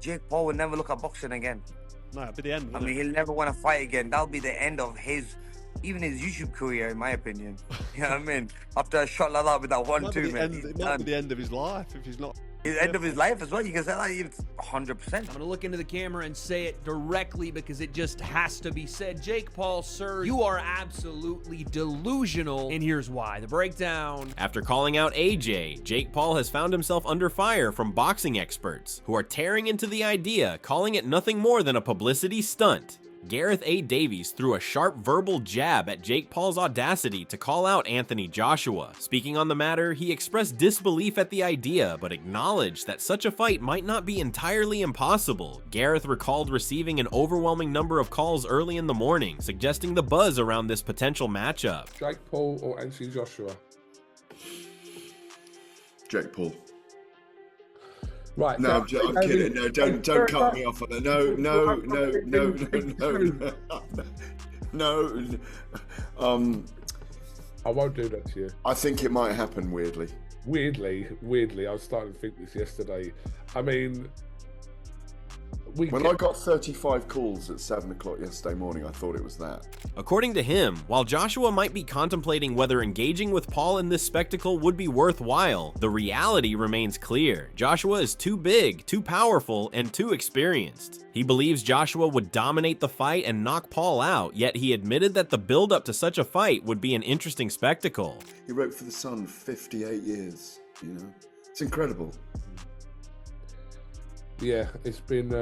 Jake Paul will never look at boxing again. No, it'll be the end. I mean, he'll never want to fight again. That'll be the end of even his YouTube career, in my opinion. You know what I mean? After a shot like that with that 1-2, man. It might be the end of his life if he's not. The end of his life as well. You can say that it's 100%. I'm going to look into the camera and say it directly because it just has to be said. Jake Paul, sir, you are absolutely delusional, and here's why. The breakdown. After calling out AJ, Jake Paul has found himself under fire from boxing experts who are tearing into the idea, calling it nothing more than a publicity stunt. Gareth A. Davies threw a sharp verbal jab at Jake Paul's audacity to call out Anthony Joshua. Speaking on the matter, he expressed disbelief at the idea, but acknowledged that such a fight might not be entirely impossible. Gareth recalled receiving an overwhelming number of calls early in the morning, suggesting the buzz around this potential matchup. Jake Paul or Anthony Joshua? Jake Paul. Right. No, I'm kidding. No, don't cut me off on that. No. I won't do that to you. I think it might happen weirdly. Weirdly, I was starting to think this yesterday. I mean, I got 35 calls at 7 o'clock yesterday morning, I thought it was that. According to him, while Joshua might be contemplating whether engaging with Paul in this spectacle would be worthwhile, the reality remains clear. Joshua is too big, too powerful, and too experienced. He believes Joshua would dominate the fight and knock Paul out, yet he admitted that the build-up to such a fight would be an interesting spectacle. He wrote for The Sun 58 years, you know? It's incredible. Yeah, it's been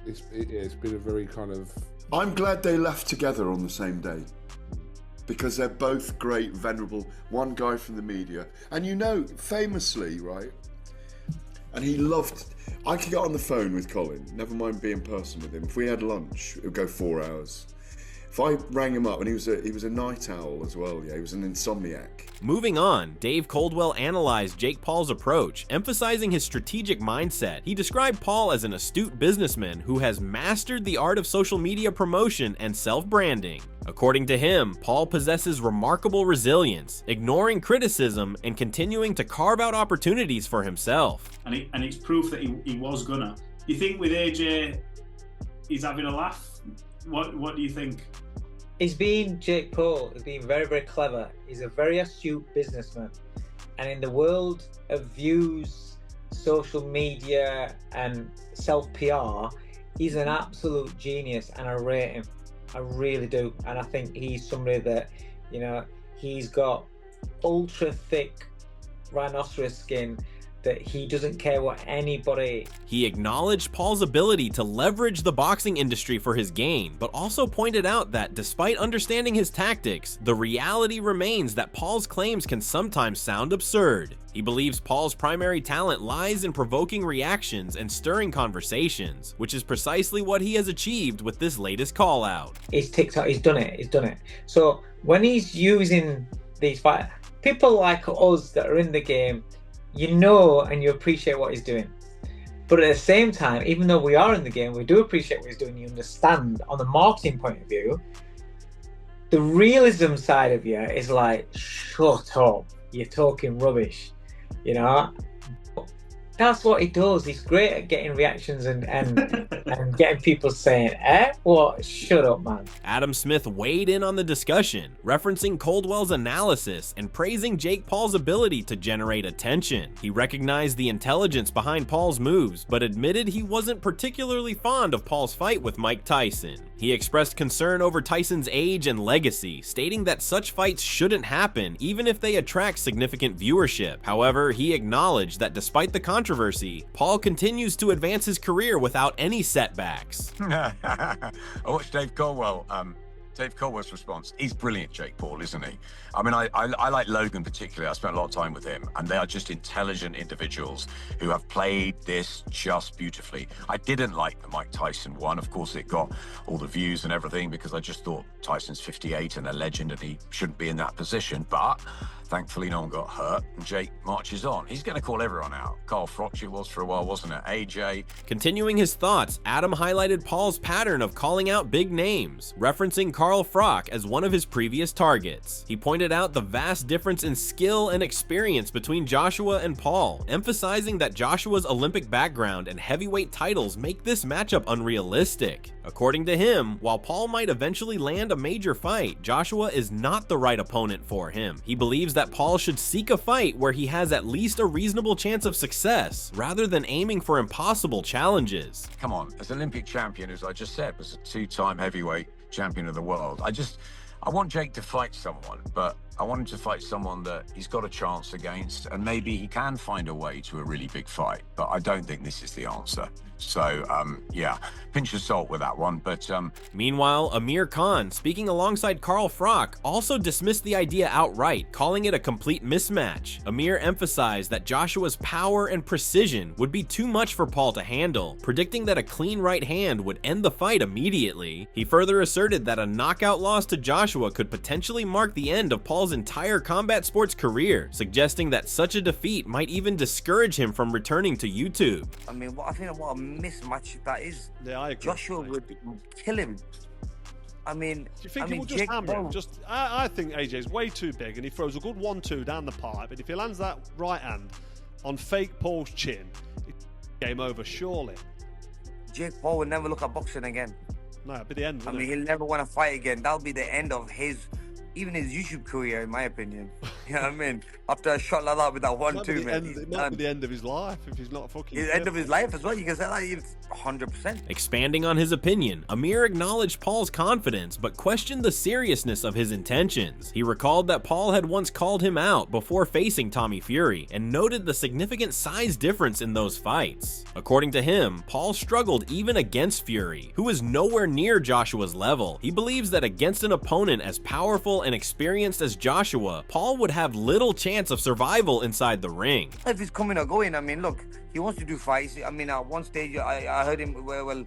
it's been a very kind of... I'm glad they left together on the same day, because they're both great, venerable, one guy from the media, and you know, famously, right, and he loved, I could get on the phone with Colin, never mind being in person with him. If we had lunch, it would go 4 hours. If I rang him up, and he was a night owl as well, yeah, he was an insomniac. Moving on, Dave Coldwell analyzed Jake Paul's approach, emphasizing his strategic mindset. He described Paul as an astute businessman who has mastered the art of social media promotion and self-branding. According to him, Paul possesses remarkable resilience, ignoring criticism and continuing to carve out opportunities for himself. And it's proof that he was gonna. You think with AJ, he's having a laugh? What do you think? Jake Paul has been very, very clever. He's a very astute businessman. And in the world of views, social media and self-PR, he's an absolute genius and I rate him. I really do. And I think he's somebody that, you know, he's got ultra thick rhinoceros skin that he doesn't care what anybody... He acknowledged Paul's ability to leverage the boxing industry for his gain, but also pointed out that despite understanding his tactics, the reality remains that Paul's claims can sometimes sound absurd. He believes Paul's primary talent lies in provoking reactions and stirring conversations, which is precisely what he has achieved with this latest call-out. He's TikTok, he's done it. So when he's using these fights, people like us that are in the game, you know and you appreciate what he's doing. But at the same time, even though we are in the game, we do appreciate what he's doing. You understand on the marketing point of view, the realism side of you is like, shut up, you're talking rubbish, you know? That's what he does. He's great at getting reactions and getting people saying, what? Shut up, man. Adam Smith weighed in on the discussion, referencing Coldwell's analysis and praising Jake Paul's ability to generate attention. He recognized the intelligence behind Paul's moves, but admitted he wasn't particularly fond of Paul's fight with Mike Tyson. He expressed concern over Tyson's age and legacy, stating that such fights shouldn't happen even if they attract significant viewership. However, he acknowledged that despite the controversy, Paul continues to advance his career without any setbacks. I watched Dave Coldwell's response. He's brilliant, Jake Paul, isn't he? I mean, I like Logan particularly. I spent a lot of time with him, and they are just intelligent individuals who have played this just beautifully. I didn't like the Mike Tyson one. Of course, it got all the views and everything because I just thought Tyson's 58 and a legend and he shouldn't be in that position. But Thankfully, no one got hurt, and Jake marches on. He's going to call everyone out. Carl Froch it was for a while, wasn't it? AJ. Continuing his thoughts, Adam highlighted Paul's pattern of calling out big names, referencing Carl Froch as one of his previous targets. He pointed out the vast difference in skill and experience between Joshua and Paul, emphasizing that Joshua's Olympic background and heavyweight titles make this matchup unrealistic. According to him, while Paul might eventually land a major fight, Joshua is not the right opponent for him. He believes that Paul should seek a fight where he has at least a reasonable chance of success, rather than aiming for impossible challenges. Come on, as Olympic champion, as I just said, was a two-time heavyweight champion of the world. I want Jake to fight someone, but I want him to fight someone that he's got a chance against, and maybe he can find a way to a really big fight, but I don't think this is the answer. So, yeah, pinch of salt with that one, but... Meanwhile, Amir Khan, speaking alongside Carl Froch, also dismissed the idea outright, calling it a complete mismatch. Amir emphasized that Joshua's power and precision would be too much for Paul to handle, predicting that a clean right hand would end the fight immediately. He further asserted that a knockout loss to Joshua could potentially mark the end of Paul's entire combat sports career, suggesting that such a defeat might even discourage him from returning to YouTube. I mean, what a mismatch that is. Yeah, I agree. Joshua would kill him. I mean, do you think he will just hammer him? I think AJ's way too big, and he throws a good 1-2 down the pipe, and if he lands that right hand on fake Paul's chin, it's game over, surely. Jake Paul will never look at boxing again. No, it'll be the end. I mean, he'll never want to fight again. That'll be the end of even his YouTube career, in my opinion. You know what I mean? After a shot like that with that 1-2, man. It might be the end of his life if he's not fucking... The end of his life as well. You can say that 100%. Expanding on his opinion, Amir acknowledged Paul's confidence, but questioned the seriousness of his intentions. He recalled that Paul had once called him out before facing Tommy Fury, and noted the significant size difference in those fights. According to him, Paul struggled even against Fury, who is nowhere near Joshua's level. He believes that against an opponent as powerful and experienced as Joshua, Paul would have little chance of survival inside the ring. If he's coming or going, I mean, look, he wants to do fights. I mean, at one stage, I heard him, well,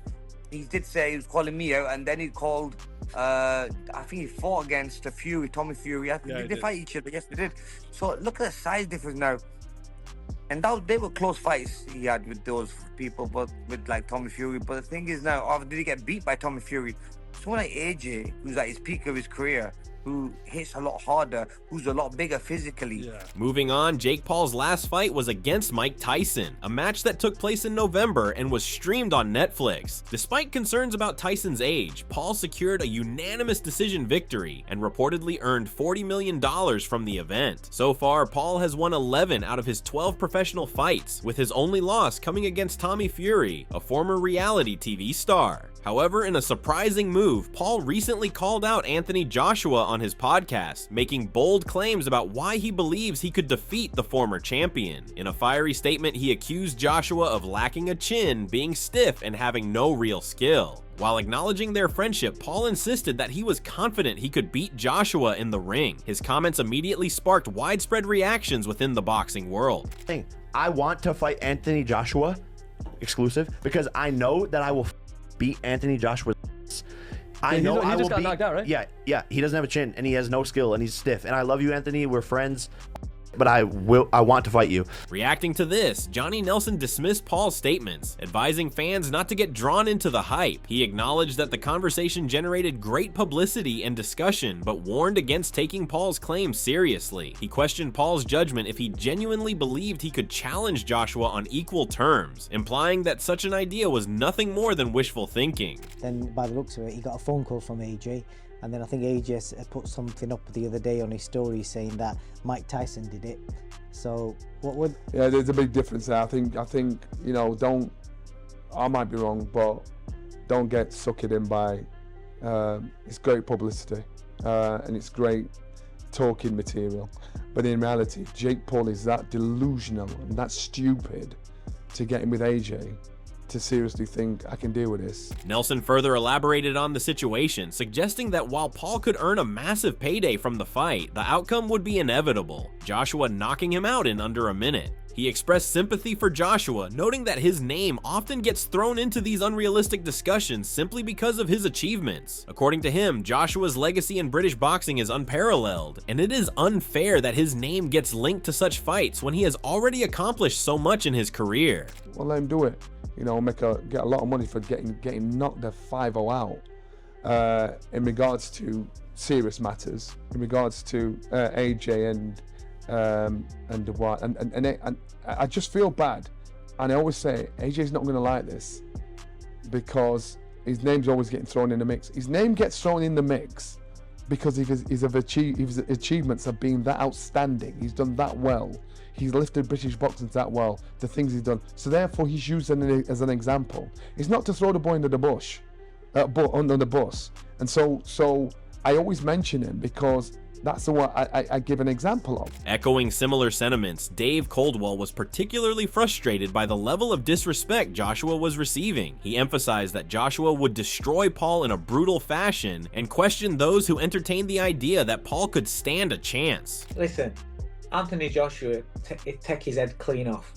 he did say he was calling me out, and then he called, I think he fought against Tommy Fury. I think they fight each other? Yes, they did. So look at the size difference now. And they were close fights he had with those people, but with like Tommy Fury. But the thing is now, did he get beat by Tommy Fury? Someone like AJ, who's at his peak of his career, who hits a lot harder, who's a lot bigger physically. Yeah. Moving on, Jake Paul's last fight was against Mike Tyson, a match that took place in November and was streamed on Netflix. Despite concerns about Tyson's age, Paul secured a unanimous decision victory and reportedly earned $40 million from the event. So far, Paul has won 11 out of his 12 professional fights, with his only loss coming against Tommy Fury, a former reality TV star. However, in a surprising move, Paul recently called out Anthony Joshua on his podcast, making bold claims about why he believes he could defeat the former champion. In a fiery statement, he accused Joshua of lacking a chin, being stiff, and having no real skill. While acknowledging their friendship, Paul insisted that he was confident he could beat Joshua in the ring. His comments immediately sparked widespread reactions within the boxing world. I want to fight Anthony Joshua, exclusive, because I know that I will beat Anthony Joshua. I know I will beat. Knocked out, right? Yeah. He doesn't have a chin, and he has no skill, and he's stiff. And I love you, Anthony. We're friends. But I want to fight you. Reacting to this, Johnny Nelson dismissed Paul's statements, advising fans not to get drawn into the hype. He acknowledged that the conversation generated great publicity and discussion, but warned against taking Paul's claims seriously. He questioned Paul's judgment if he genuinely believed he could challenge Joshua on equal terms, implying that such an idea was nothing more than wishful thinking. Then, by the looks of it, he got a phone call from AJ. And then I think AJ put something up the other day on his story saying that Mike Tyson did it. So what would? Yeah, there's a big difference there. I think you know, I might be wrong, but don't get sucked in by. It's great publicity and it's great talking material, but in reality, Jake Paul is that delusional and that stupid to get him with AJ. To seriously think I can deal with this. Nelson further elaborated on the situation, suggesting that while Paul could earn a massive payday from the fight, the outcome would be inevitable, Joshua knocking him out in under a minute. He expressed sympathy for Joshua, noting that his name often gets thrown into these unrealistic discussions simply because of his achievements. According to him, Joshua's legacy in British boxing is unparalleled, and it is unfair that his name gets linked to such fights when he has already accomplished so much in his career. Well, let him do it. You know, get a lot of money for getting knocked at 5-0 out. In regards to serious matters, in regards to AJ and I just feel bad, and I always say AJ's not going to like this because his name's always getting thrown in the mix. His name gets thrown in the mix because his achievements have been that outstanding. He's done that well. He's lifted British boxing that well. The things he's done. So therefore, he's used as an example. It's not to throw the boy under the bush, under the bus. And so I always mention him because that's the one I give an example of. Echoing similar sentiments, Dave Coldwell was particularly frustrated by the level of disrespect Joshua was receiving. He emphasized that Joshua would destroy Paul in a brutal fashion and questioned those who entertained the idea that Paul could stand a chance. Listen, Anthony Joshua take his head clean off.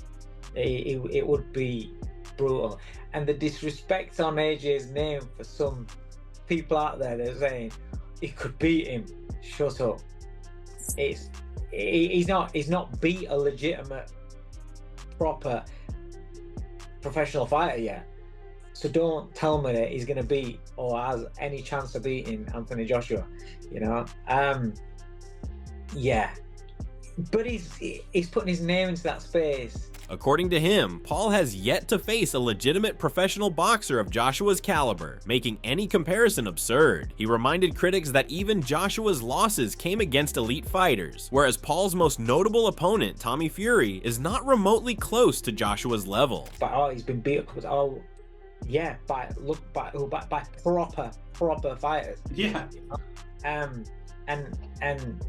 It would be brutal. And the disrespect on AJ's name for some people out there that are saying he could beat him. Shut up. He's not beat a legitimate, proper professional fighter yet. So don't tell me that he's going to beat or has any chance of beating Anthony Joshua. You know, yeah. But he's putting his name into that space. According to him, Paul has yet to face a legitimate professional boxer of Joshua's caliber, making any comparison absurd. He reminded critics that even Joshua's losses came against elite fighters, whereas Paul's most notable opponent, Tommy Fury, is not remotely close to Joshua's level. But he's been beat up. Yeah, by proper fighters. Yeah. And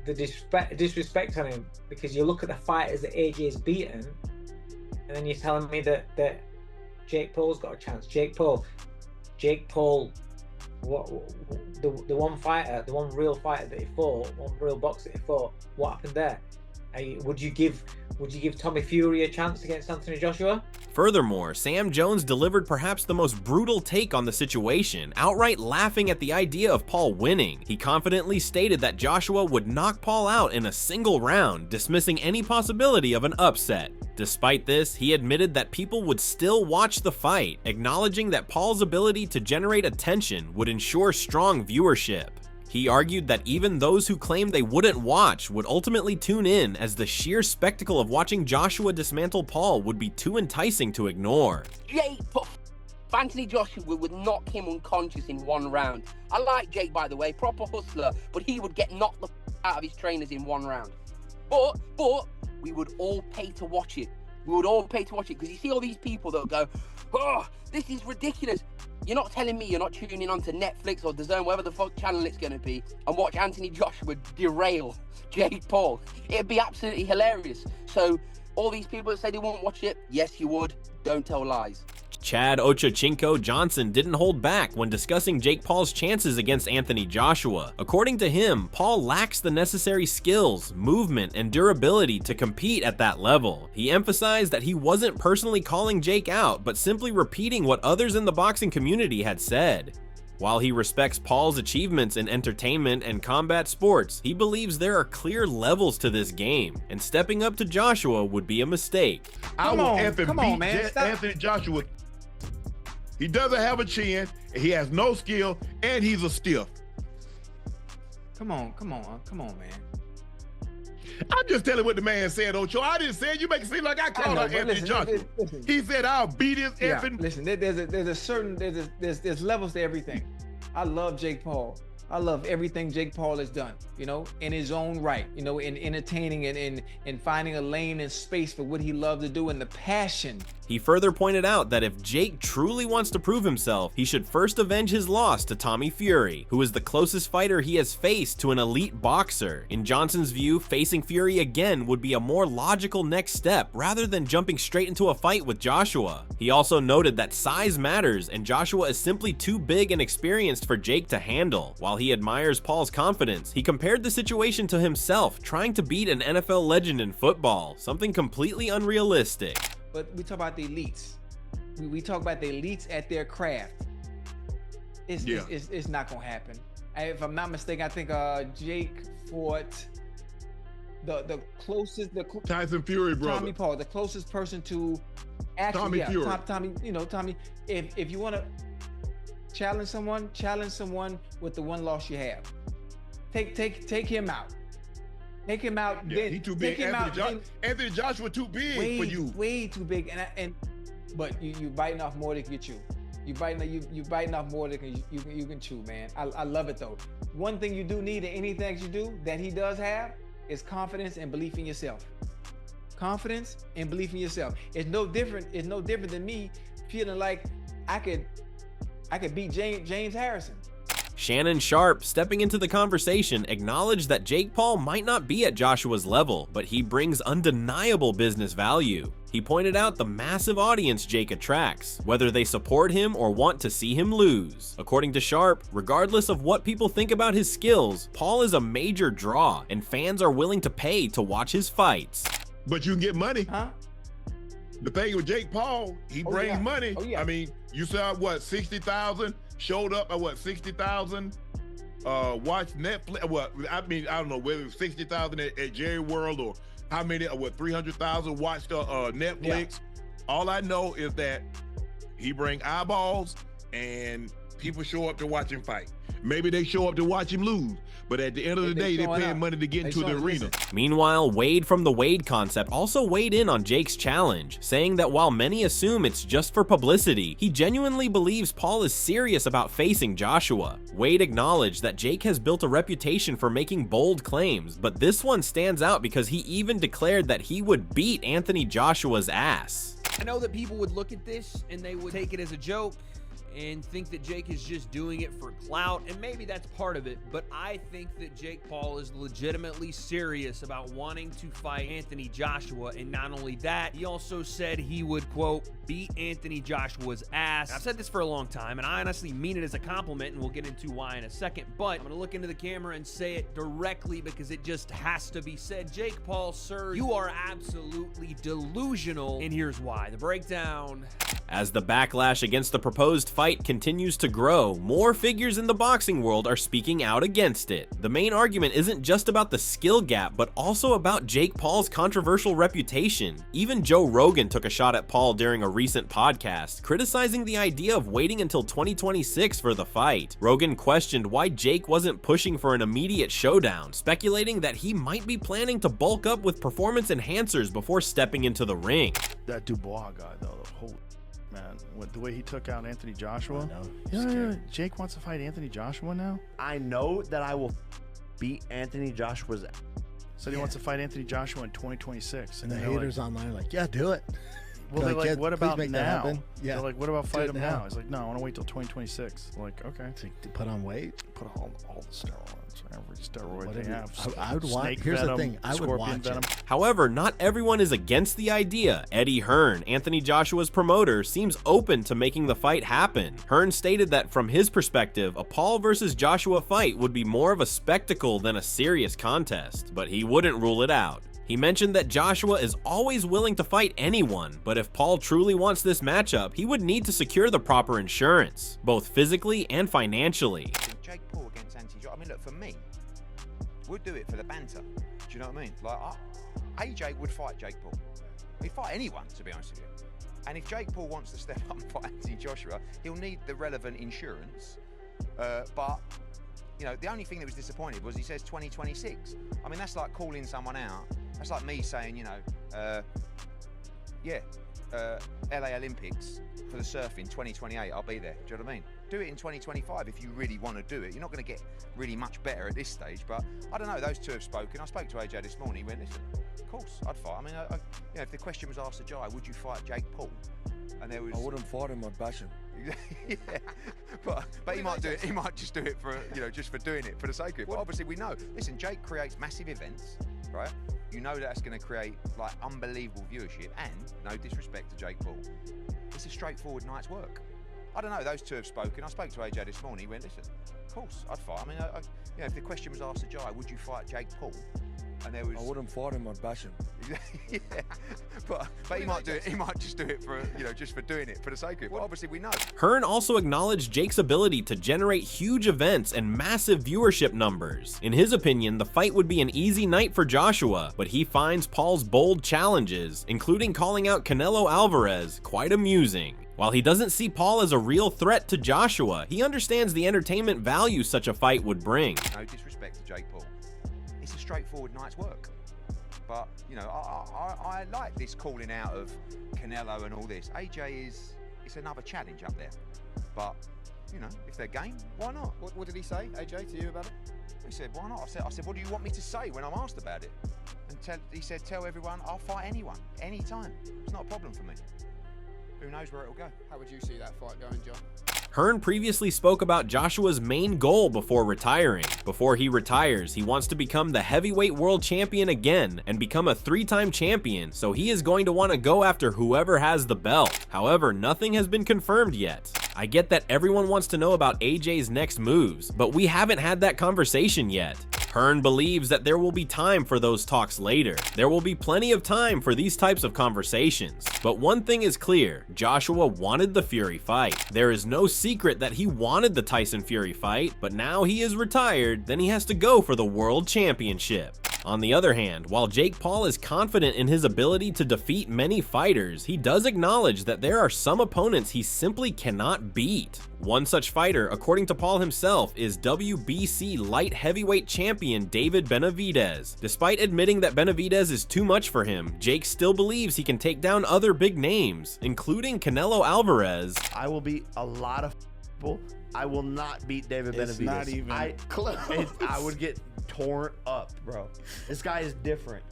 the disrespect on him, because you look at the fighters that AJ's beaten, and then you're telling me that Jake Paul's got a chance. Jake Paul, what the one real fighter that he fought, one real boxer that he fought, what happened there? Would you give Tommy Fury a chance against Anthony Joshua? Furthermore, Sam Jones delivered perhaps the most brutal take on the situation, outright laughing at the idea of Paul winning. He confidently stated that Joshua would knock Paul out in a single round, dismissing any possibility of an upset. Despite this, he admitted that people would still watch the fight, acknowledging that Paul's ability to generate attention would ensure strong viewership. He argued that even those who claimed they wouldn't watch would ultimately tune in, as the sheer spectacle of watching Joshua dismantle Paul would be too enticing to ignore. Jake, Anthony Joshua would knock him unconscious in one round. I like Jake, by the way, proper hustler, but he would get knocked the out of his trainers in one round. But we would all pay to watch it. We would all pay to watch it because you see all these people that go, oh, this is ridiculous. You're not telling me you're not tuning on to Netflix or DAZN, whatever the fuck channel it's going to be, and watch Anthony Joshua derail Jake Paul. It'd be absolutely hilarious. So all these people that say they won't watch it, yes, you would. Don't tell lies. Chad Ocho Cinco Johnson didn't hold back when discussing Jake Paul's chances against Anthony Joshua. According to him, Paul lacks the necessary skills, movement, and durability to compete at that level. He emphasized that he wasn't personally calling Jake out, but simply repeating what others in the boxing community had said. While he respects Paul's achievements in entertainment and combat sports, he believes there are clear levels to this game, and stepping up to Joshua would be a mistake. Come on, man. Anthony Joshua. He doesn't have a chin, he has no skill, and he's a stiff. Come on, man. I'm just telling what the man said, Ocho. I didn't say it. You make it seem like I called out Anthony Joshua. He said I'll beat his effing. Listen, there's levels to everything. I love Jake Paul. I love everything Jake Paul has done, in his own right, in entertaining and in finding a lane and space for what he loved to do and the passion. He further pointed out that if Jake truly wants to prove himself, he should first avenge his loss to Tommy Fury, who is the closest fighter he has faced to an elite boxer. In Johnson's view, facing Fury again would be a more logical next step rather than jumping straight into a fight with Joshua. He also noted that size matters and Joshua is simply too big and experienced for Jake to handle. While While he admires Paul's confidence, he compared the situation to himself trying to beat an NFL legend in football, something completely unrealistic. But we talk about the elites. We talk about the elites at their craft. It's not gonna happen. If I'm not mistaken, I think Jake fought the closest, Tyson Fury brother. Tommy Paul, the closest person to actually Tommy Fury. Tommy. If you want to challenge someone with the one loss you have. Take him out. Take him out. Yeah, then, he too big. Anthony Joshua too big for you. Way too big. But you biting off more than you can chew. You biting off more than you can chew, man. I love it though. One thing you do need in anything that you do that he does have is confidence and belief in yourself. Confidence and belief in yourself. It's no different than me feeling like I could beat James Harrison. Shannon Sharp, stepping into the conversation, acknowledged that Jake Paul might not be at Joshua's level, but he brings undeniable business value. He pointed out the massive audience Jake attracts, whether they support him or want to see him lose. According to Sharp, regardless of what people think about his skills, Paul is a major draw, and fans are willing to pay to watch his fights. But you can get money. Huh? The thing with Jake Paul, he brings money. Oh, yeah. I mean, you saw what, 60,000 showed up at what, 60,000 watched Netflix. What, I mean, I don't know whether it was 60,000 at Jerry World or how many, what, 300,000 watched Netflix. Yeah. All I know is that he bring eyeballs and people show up to watch him fight. Maybe they show up to watch him lose, but at the end of the day, they're paying money to get into the arena. Meanwhile, Wade from the Wade Concept also weighed in on Jake's challenge, saying that while many assume it's just for publicity, he genuinely believes Paul is serious about facing Joshua. Wade acknowledged that Jake has built a reputation for making bold claims, but this one stands out because he even declared that he would beat Anthony Joshua's ass. I know that people would look at this and they would take it as a joke and think that Jake is just doing it for clout, and maybe that's part of it, but I think that Jake Paul is legitimately serious about wanting to fight Anthony Joshua, and not only that, he also said he would, quote, beat Anthony Joshua's ass. I've said this for a long time, and I honestly mean it as a compliment, and we'll get into why in a second, but I'm gonna look into the camera and say it directly because it just has to be said. Jake Paul, sir, you are absolutely delusional, and here's why. The breakdown. As the backlash against the proposed fight continues to grow, more figures in the boxing world are speaking out against it. The main argument isn't just about the skill gap, but also about Jake Paul's controversial reputation. Even Joe Rogan took a shot at Paul during a recent podcast, criticizing the idea of waiting until 2026 for the fight. Rogan questioned why Jake wasn't pushing for an immediate showdown, speculating that he might be planning to bulk up with performance enhancers before stepping into the ring. That Dubois guy, though, holy man, the way he took out Anthony Joshua. I know. Yeah, Jake wants to fight Anthony Joshua now. I know that I will beat Anthony Joshua's. Said he wants to fight Anthony Joshua in 2026. And the haters online are like, yeah, do it. Well, they're like, what about now? Yeah. They're like, what about fight him now? He's like, no, I want to wait till 2026. I'm like, okay. To put on weight? Put on all the steroids, every steroid they have. I would watch. Here's the thing, I would watch it. However, not everyone is against the idea. Eddie Hearn, Anthony Joshua's promoter, seems open to making the fight happen. Hearn stated that from his perspective, a Paul versus Joshua fight would be more of a spectacle than a serious contest, but he wouldn't rule it out. He mentioned that Joshua is always willing to fight anyone, but if Paul truly wants this matchup, he would need to secure the proper insurance, both physically and financially. Jake Paul against Anthony Joshua, I mean, look, for me, we'll do it for the banter. Do you know what I mean? Like, AJ would fight Jake Paul. He'd fight anyone, to be honest with you. And if Jake Paul wants to step up and fight Anthony Joshua, he'll need the relevant insurance. But, you know, the only thing that was disappointing was he says 2026. I mean, that's like calling someone out. That's like me saying, you know, LA Olympics for the surfing 2028, I'll be there. Do you know what I mean? Do it in 2025 if you really want to do it. You're not going to get really much better at this stage, but I don't know, those two have spoken. I spoke to AJ this morning. He went, listen, of course, I'd fight. I mean, you know, if the question was asked to Jai, would you fight Jake Paul? And there was... I wouldn't fight him, I'd bash him. Yeah, but he might do it. He might just do it for, you know, just for doing it for the sake of it. But obviously, we know. Listen, Jake creates massive events, right? You know that's going to create like unbelievable viewership. And no disrespect to Jake Paul, it's a straightforward night's work. I don't know. Those two have spoken. I spoke to AJ this morning. He went, listen, of course, I'd fight. I mean, you know, if the question was asked to Jai, would you fight Jake Paul? And there was. I wouldn't fight him. I'd bash him. Yeah, but he might do it. He might just do it for, you know, just for doing it for the sake of it. But obviously, we know. Hearn also acknowledged Jake's ability to generate huge events and massive viewership numbers. In his opinion, the fight would be an easy night for Joshua, but he finds Paul's bold challenges, including calling out Canelo Alvarez, quite amusing. While he doesn't see Paul as a real threat to Joshua, he understands the entertainment value such a fight would bring. No disrespect to Jake Paul. It's a straightforward night's work. But, you know, I like this calling out of Canelo and all this. AJ it's another challenge up there. But, you know, if they're game, why not? What did he say, AJ, to you about it? He said, why not? I said, what do you want me to say when I'm asked about it? And he said, tell everyone I'll fight anyone, anytime. It's not a problem for me. Who knows where it'll go? How would you see that fight going, John? Hearn previously spoke about Joshua's main goal before retiring. Before he retires, he wants to become the heavyweight world champion again and become a 3-time champion, so he is going to want to go after whoever has the belt. However, nothing has been confirmed yet. I get that everyone wants to know about AJ's next moves, but we haven't had that conversation yet. Hearn believes that there will be time for those talks later. There will be plenty of time for these types of conversations. But one thing is clear, Joshua wanted the Fury fight. There is no secret that he wanted the Tyson Fury fight, but now he is retired, then he has to go for the world championship. On the other hand, while Jake Paul is confident in his ability to defeat many fighters, he does acknowledge that there are some opponents he simply cannot beat. One such fighter, according to Paul himself, is WBC light heavyweight champion David Benavidez. Despite admitting that Benavidez is too much for him, Jake still believes he can take down other big names, including Canelo Alvarez. I will beat a lot of people. I will not beat David Benavidez. It's not even close. I would get torn up, bro. This guy is different.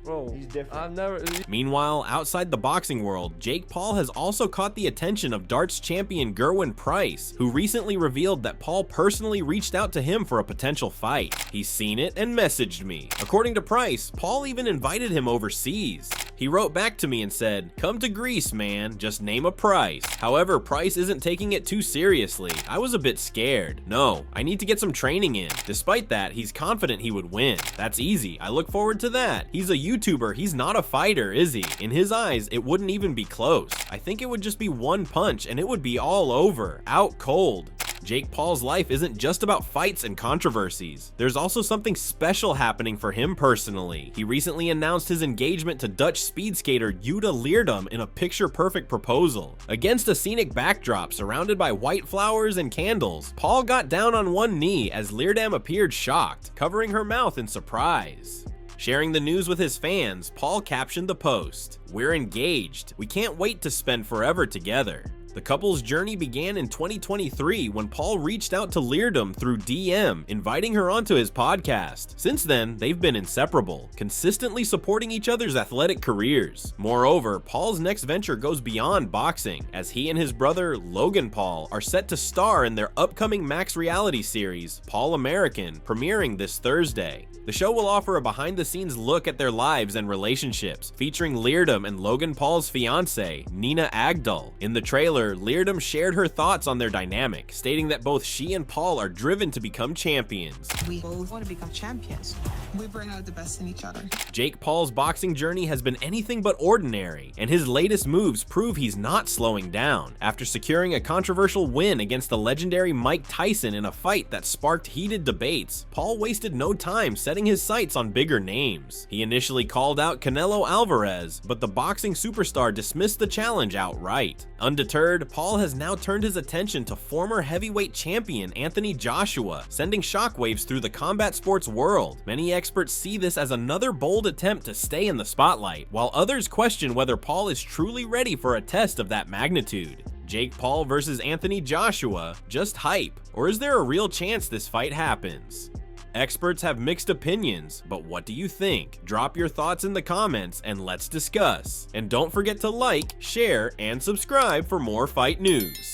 Bro, he's different. I've never. Meanwhile, outside the boxing world, Jake Paul has also caught the attention of darts champion Gerwin Price, who recently revealed that Paul personally reached out to him for a potential fight. He's seen it and messaged me. According to Price, Paul even invited him overseas. He wrote back to me and said, "Come to Greece, man, just name a price." However, Price isn't taking it too seriously. I was a bit scared. No, I need to get some training in. Despite that, he's confident he would win. That's easy. I look forward to that. He's a YouTuber. He's not a fighter, is he? In his eyes, it wouldn't even be close. I think it would just be one punch and it would be all over. Out cold. Jake Paul's life isn't just about fights and controversies. There's also something special happening for him personally. He recently announced his engagement to Dutch speed skater Jutta Leerdam in a picture-perfect proposal. Against a scenic backdrop surrounded by white flowers and candles, Paul got down on one knee as Leerdam appeared shocked, covering her mouth in surprise. Sharing the news with his fans, Paul captioned the post, "We're engaged. We can't wait to spend forever together." The couple's journey began in 2023 when Paul reached out to Leerdam through DM, inviting her onto his podcast. Since then, they've been inseparable, consistently supporting each other's athletic careers. Moreover, Paul's next venture goes beyond boxing, as he and his brother, Logan Paul, are set to star in their upcoming Max reality series, Paul American, premiering this Thursday. The show will offer a behind-the-scenes look at their lives and relationships, featuring Leerdam and Logan Paul's fiancée, Nina Agdal. In the trailer, Leerdam shared her thoughts on their dynamic, stating that both she and Paul are driven to become champions. We both want to become champions. We bring out the best in each other. Jake Paul's boxing journey has been anything but ordinary, and his latest moves prove he's not slowing down. After securing a controversial win against the legendary Mike Tyson in a fight that sparked heated debates, Paul wasted no time setting his sights on bigger names. He initially called out Canelo Alvarez, but the boxing superstar dismissed the challenge outright. Undeterred, Paul has now turned his attention to former heavyweight champion Anthony Joshua, sending shockwaves through the combat sports world. Many experts see this as another bold attempt to stay in the spotlight, while others question whether Paul is truly ready for a test of that magnitude. Jake Paul versus Anthony Joshua, just hype, or is there a real chance this fight happens? Experts have mixed opinions, but what do you think? Drop your thoughts in the comments and let's discuss. And don't forget to like, share, and subscribe for more fight news.